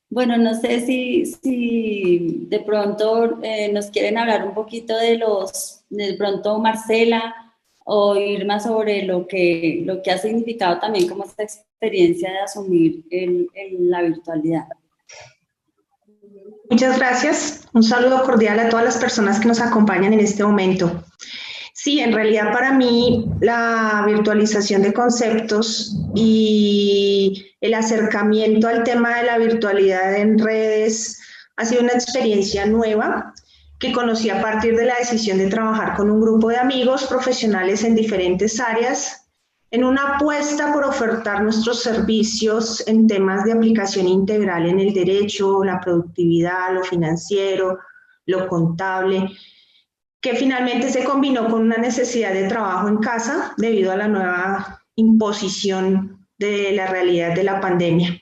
Bueno, no sé si de pronto nos quieren hablar un poquito de pronto Marcela o Irma sobre lo que ha significado también como esta experiencia de asumir la virtualidad. Muchas gracias. Un saludo cordial a todas las personas que nos acompañan en este momento. Sí, en realidad para mí la virtualización de conceptos y el acercamiento al tema de la virtualidad en redes ha sido una experiencia nueva que conocí a partir de la decisión de trabajar con un grupo de amigos profesionales en diferentes áreas en una apuesta por ofertar nuestros servicios en temas de aplicación integral en el derecho, la productividad, lo financiero, lo contable, que finalmente se combinó con una necesidad de trabajo en casa debido a la nueva imposición de la realidad de la pandemia.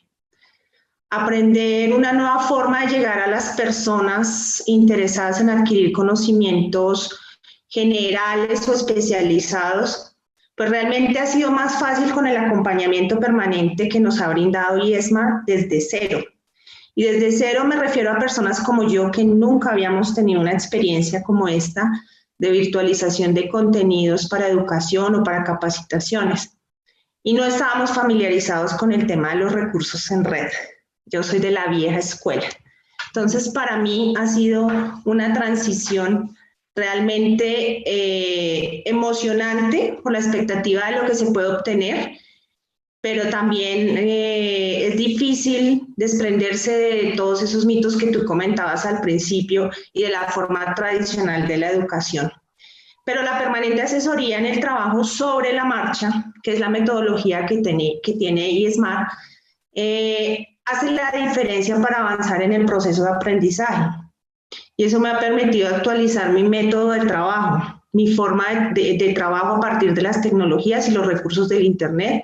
Aprender una nueva forma de llegar a las personas interesadas en adquirir conocimientos generales o especializados, pues realmente ha sido más fácil con el acompañamiento permanente que nos ha brindado IESMAR desde cero. Y desde cero me refiero a personas como yo que nunca habíamos tenido una experiencia como esta de virtualización de contenidos para educación o para capacitaciones. Y no estábamos familiarizados con el tema de los recursos en red. Yo soy de la vieja escuela. Entonces, para mí ha sido una transición realmente emocionante por la expectativa de lo que se puede obtener, pero también es difícil desprenderse de todos esos mitos que tú comentabas al principio y de la forma tradicional de la educación. Pero la permanente asesoría en el trabajo sobre la marcha, que es la metodología que tiene IESMAR, hace la diferencia para avanzar en el proceso de aprendizaje. Y eso me ha permitido actualizar mi método de trabajo, mi forma de trabajo a partir de las tecnologías y los recursos del Internet.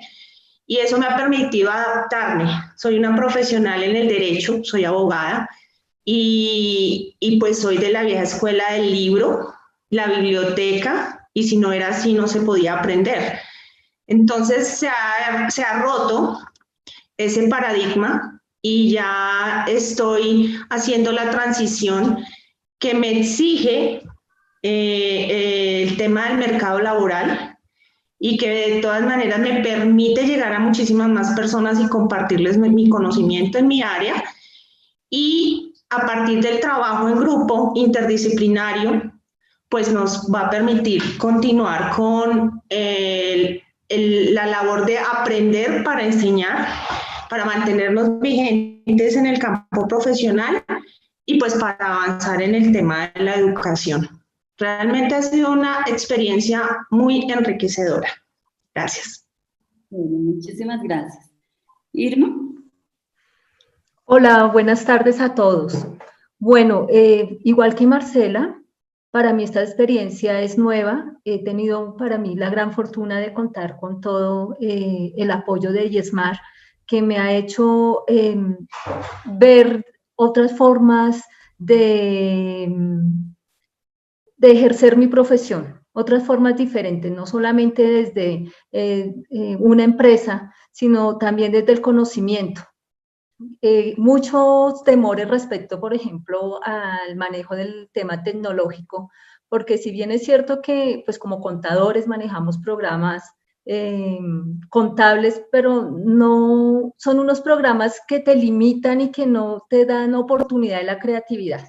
Y eso me ha permitido adaptarme. Soy una profesional en el derecho, soy abogada, y pues soy de la vieja escuela del libro, la biblioteca, y si no era así no se podía aprender. Entonces se ha roto ese paradigma y ya estoy haciendo la transición que me exige el tema del mercado laboral y que de todas maneras me permite llegar a muchísimas más personas y compartirles mi conocimiento en mi área, y a partir del trabajo en grupo interdisciplinario pues nos va a permitir continuar con la labor de aprender para enseñar, para mantenernos vigentes en el campo profesional y pues para avanzar en el tema de la educación. Realmente ha sido una experiencia muy enriquecedora. Gracias. Bueno, muchísimas gracias. Irma. Hola, buenas tardes a todos. Bueno, igual que Marcela, para mí esta experiencia es nueva. He tenido para mí la gran fortuna de contar con todo el apoyo de IESMAR, que me ha hecho ver otras formas de ejercer mi profesión. otras formas diferentes, no solamente desde una empresa, sino también desde el conocimiento. Muchos temores respecto, por ejemplo, al manejo del tema tecnológico, porque si bien es cierto que, pues como contadores manejamos programas contables, pero no son unos programas que te limitan y que no te dan oportunidad de la creatividad.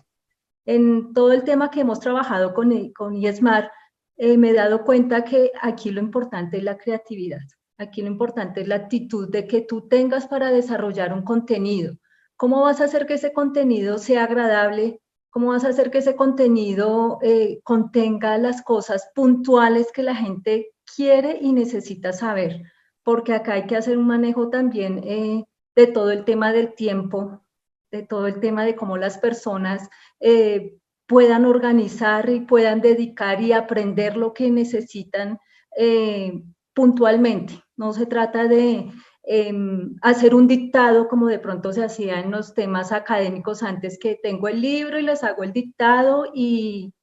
En todo el tema que hemos trabajado con eSmart, me he dado cuenta que aquí lo importante es la creatividad. Aquí lo importante es la actitud de que tú tengas para desarrollar un contenido. ¿Cómo vas a hacer que ese contenido sea agradable? ¿Cómo vas a hacer que ese contenido contenga las cosas puntuales que la gente quiere y necesita saber? Porque acá hay que hacer un manejo también de todo el tema del tiempo, de todo el tema de cómo las personas puedan organizar y puedan dedicar y aprender lo que necesitan puntualmente. No se trata de hacer un dictado como de pronto se hacía en los temas académicos antes, que tengo el libro y les hago el dictado y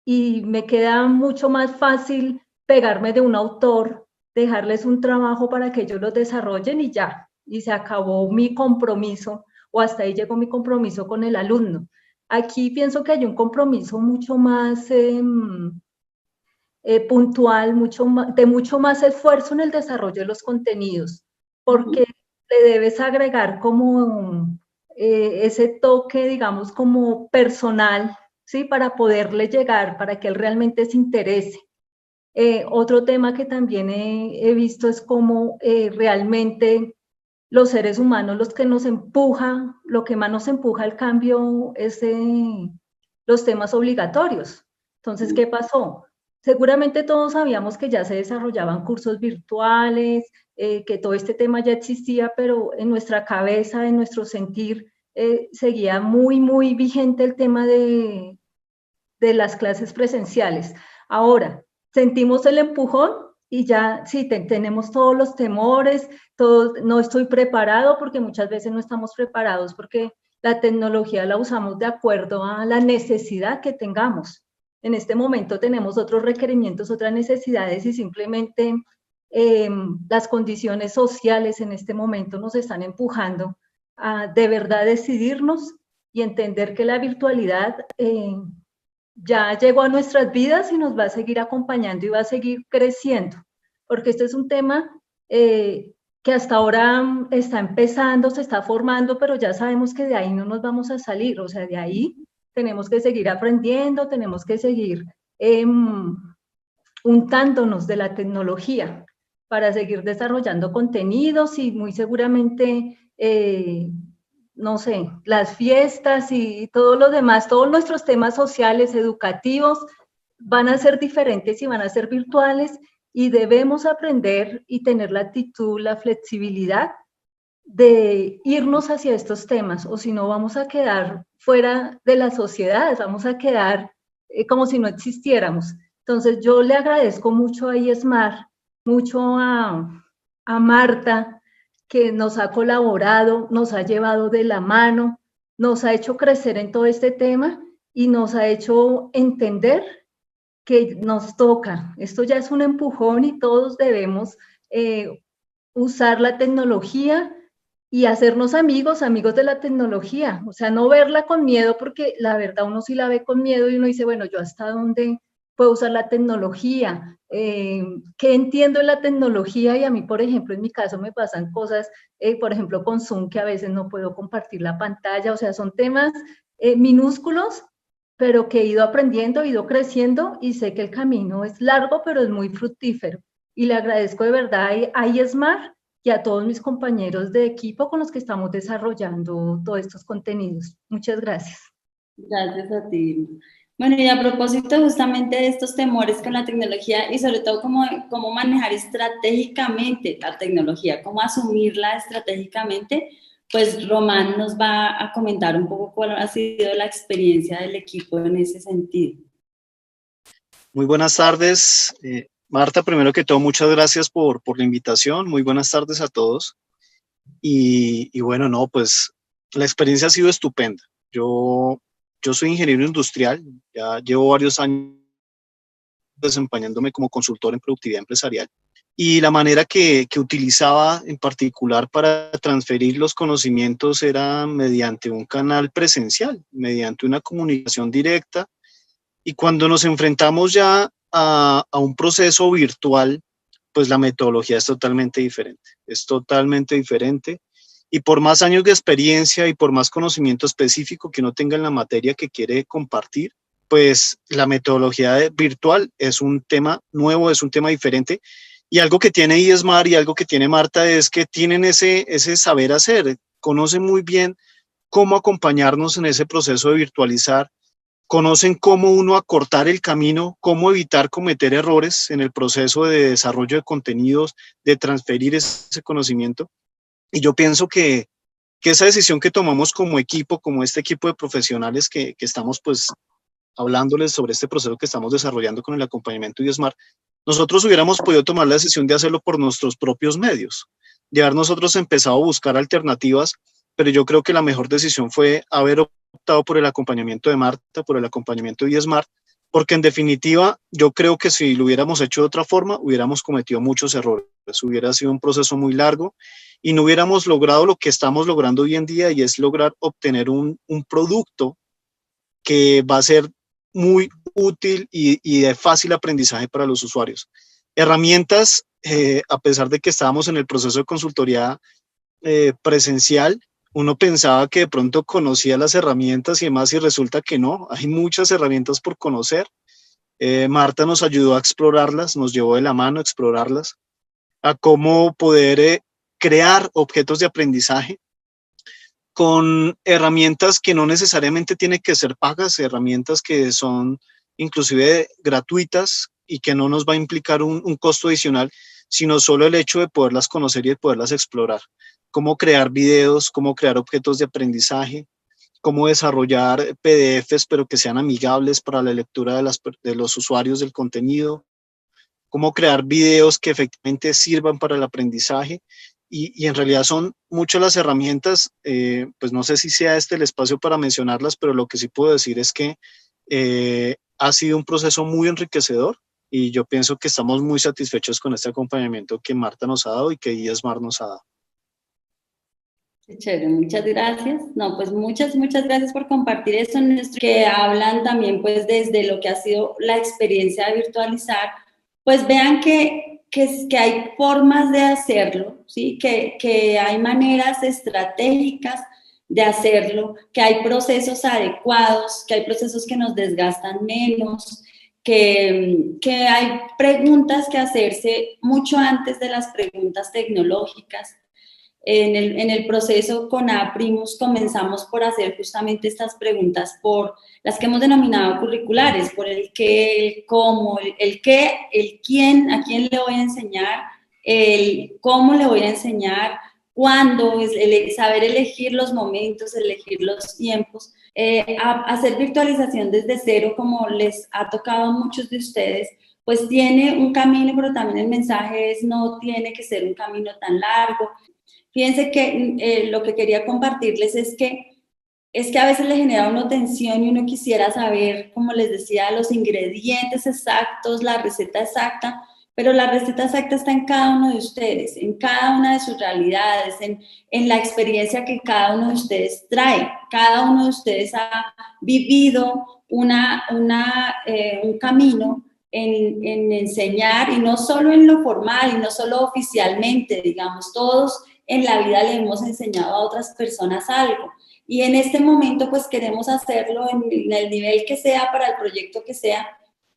me queda mucho más fácil pegarme de un autor, dejarles un trabajo para que ellos lo desarrollen y ya, y se acabó mi compromiso, o hasta ahí llegó mi compromiso con el alumno. Aquí pienso que hay un compromiso mucho más puntual, de mucho más esfuerzo en el desarrollo de los contenidos, porque le debes agregar como ese toque, digamos, como personal, ¿sí? Para poderle llegar, para que él realmente se interese. Otro tema que también he visto es cómo realmente los seres humanos, los que nos empujan, lo que más nos empuja al cambio es los temas obligatorios. Entonces, ¿qué pasó? Seguramente todos sabíamos que ya se desarrollaban cursos virtuales, que todo este tema ya existía, pero en nuestra cabeza, en nuestro sentir, seguía muy, muy vigente el tema de las clases presenciales. Ahora, sentimos el empujón y ya sí, tenemos todos los temores, no estoy preparado, porque muchas veces no estamos preparados porque la tecnología la usamos de acuerdo a la necesidad que tengamos. En este momento tenemos otros requerimientos, otras necesidades y simplemente las condiciones sociales en este momento nos están empujando a de verdad decidirnos y entender que la virtualidad ya llegó a nuestras vidas y nos va a seguir acompañando y va a seguir creciendo, porque este es un tema que hasta ahora está empezando, se está formando, pero ya sabemos que de ahí no nos vamos a salir, o sea, de ahí tenemos que seguir aprendiendo, tenemos que seguir untándonos de la tecnología para seguir desarrollando contenidos y muy seguramente no sé, las fiestas y todo lo demás, todos nuestros temas sociales, educativos, van a ser diferentes y van a ser virtuales y debemos aprender y tener la actitud, la flexibilidad de irnos hacia estos temas, o si no vamos a quedar fuera de la sociedad, vamos a quedar como si no existiéramos. Entonces yo le agradezco mucho a eSmart, mucho a Marta, que nos ha colaborado, nos ha llevado de la mano, nos ha hecho crecer en todo este tema y nos ha hecho entender que nos toca. Esto ya es un empujón y todos debemos usar la tecnología y hacernos amigos, amigos de la tecnología. O sea, no verla con miedo, porque la verdad uno sí la ve con miedo y uno dice, bueno, ¿yo hasta dónde puedo usar la tecnología? ¿Qué entiendo en la tecnología? Y a mí, por ejemplo, en mi caso me pasan cosas, por ejemplo, con Zoom, que a veces no puedo compartir la pantalla. O sea, son temas minúsculos, pero que he ido aprendiendo, he ido creciendo y sé que el camino es largo, pero es muy fructífero. Y le agradezco de verdad a eSmart y a todos mis compañeros de equipo con los que estamos desarrollando todos estos contenidos. Muchas gracias. Gracias a ti. Bueno, y a propósito justamente de estos temores con la tecnología y sobre todo cómo manejar estratégicamente la tecnología, cómo asumirla estratégicamente, pues Román nos va a comentar un poco cuál ha sido la experiencia del equipo en ese sentido. Muy buenas tardes. Marta, primero que todo, muchas gracias por la invitación. Muy buenas tardes a todos. Y bueno, no, pues la experiencia ha sido estupenda. Yo soy ingeniero industrial, ya llevo varios años desempeñándome como consultor en productividad empresarial. Y la manera que utilizaba en particular para transferir los conocimientos era mediante un canal presencial, mediante una comunicación directa. Y cuando nos enfrentamos ya a un proceso virtual, pues la metodología es totalmente diferente. Es totalmente diferente. Y por más años de experiencia y por más conocimiento específico que uno tenga en la materia que quiere compartir, pues la metodología virtual es un tema nuevo, es un tema diferente. Y algo que tiene IESMAR y algo que tiene Marta es que tienen ese saber hacer, conocen muy bien cómo acompañarnos en ese proceso de virtualizar, conocen cómo uno acortar el camino, cómo evitar cometer errores en el proceso de desarrollo de contenidos, de transferir ese conocimiento. Y yo pienso que esa decisión que tomamos como equipo, como este equipo de profesionales que estamos pues hablándoles sobre este proceso que estamos desarrollando con el acompañamiento IESMAR, nosotros hubiéramos podido tomar la decisión de hacerlo por nuestros propios medios, de haber nosotros empezado a buscar alternativas, pero yo creo que la mejor decisión fue haber optado por el acompañamiento de Marta, por el acompañamiento de IESMAR, porque en definitiva yo creo que si lo hubiéramos hecho de otra forma, hubiéramos cometido muchos errores, hubiera sido un proceso muy largo y no hubiéramos logrado lo que estamos logrando hoy en día, y es lograr obtener un producto que va a ser muy útil y de fácil aprendizaje para los usuarios. Herramientas, a pesar de que estábamos en el proceso de consultoría presencial, uno pensaba que de pronto conocía las herramientas y demás, y resulta que no, hay muchas herramientas por conocer. Marta nos ayudó a explorarlas, nos llevó de la mano a explorarlas, a cómo poder crear objetos de aprendizaje con herramientas que no necesariamente tienen que ser pagas, herramientas que son inclusive gratuitas y que no nos va a implicar un costo adicional, sino solo el hecho de poderlas conocer y de poderlas explorar. Cómo crear videos, cómo crear objetos de aprendizaje, cómo desarrollar PDFs, pero que sean amigables para la lectura de los usuarios del contenido, cómo crear videos que efectivamente sirvan para el aprendizaje. Y en realidad son muchas las herramientas, pues no sé si sea este el espacio para mencionarlas, pero lo que sí puedo decir es que ha sido un proceso muy enriquecedor, y yo pienso que estamos muy satisfechos con este acompañamiento que Marta nos ha dado y que IESMAR nos ha dado. Qué chévere, muchas gracias. No, pues muchas gracias por compartir esto, que hablan también pues desde lo que ha sido la experiencia de virtualizar. Pues vean que hay formas de hacerlo, ¿sí? Que hay maneras estratégicas de hacerlo, que hay procesos adecuados, que hay procesos que nos desgastan menos, que hay preguntas que hacerse mucho antes de las preguntas tecnológicas. En el proceso con Aprimus comenzamos por hacer justamente estas preguntas, por las que hemos denominado curriculares, por el qué, el cómo, el qué, el quién, a quién le voy a enseñar, el cómo le voy a enseñar, cuándo, saber elegir los momentos, elegir los tiempos, hacer virtualización desde cero, como les ha tocado a muchos de ustedes, pues tiene un camino, pero también el mensaje es no tiene que ser un camino tan largo. Fíjense que lo que quería compartirles es que a veces le genera una tensión y uno quisiera saber, como les decía, los ingredientes exactos, la receta exacta, pero la receta exacta está en cada uno de ustedes, en cada una de sus realidades, en la experiencia que cada uno de ustedes trae. Cada uno de ustedes ha vivido un camino en enseñar, y no solo en lo formal y no solo oficialmente, digamos, todos en la vida le hemos enseñado a otras personas algo, y en este momento pues queremos hacerlo en el nivel que sea, para el proyecto que sea.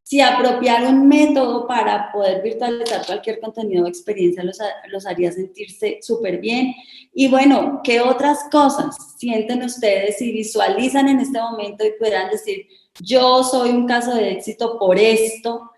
Si apropiar un método para poder virtualizar cualquier contenido o experiencia los haría sentirse súper bien. Y bueno, ¿qué otras cosas sienten ustedes y visualizan en este momento y puedan decir, yo soy un caso de éxito por esto?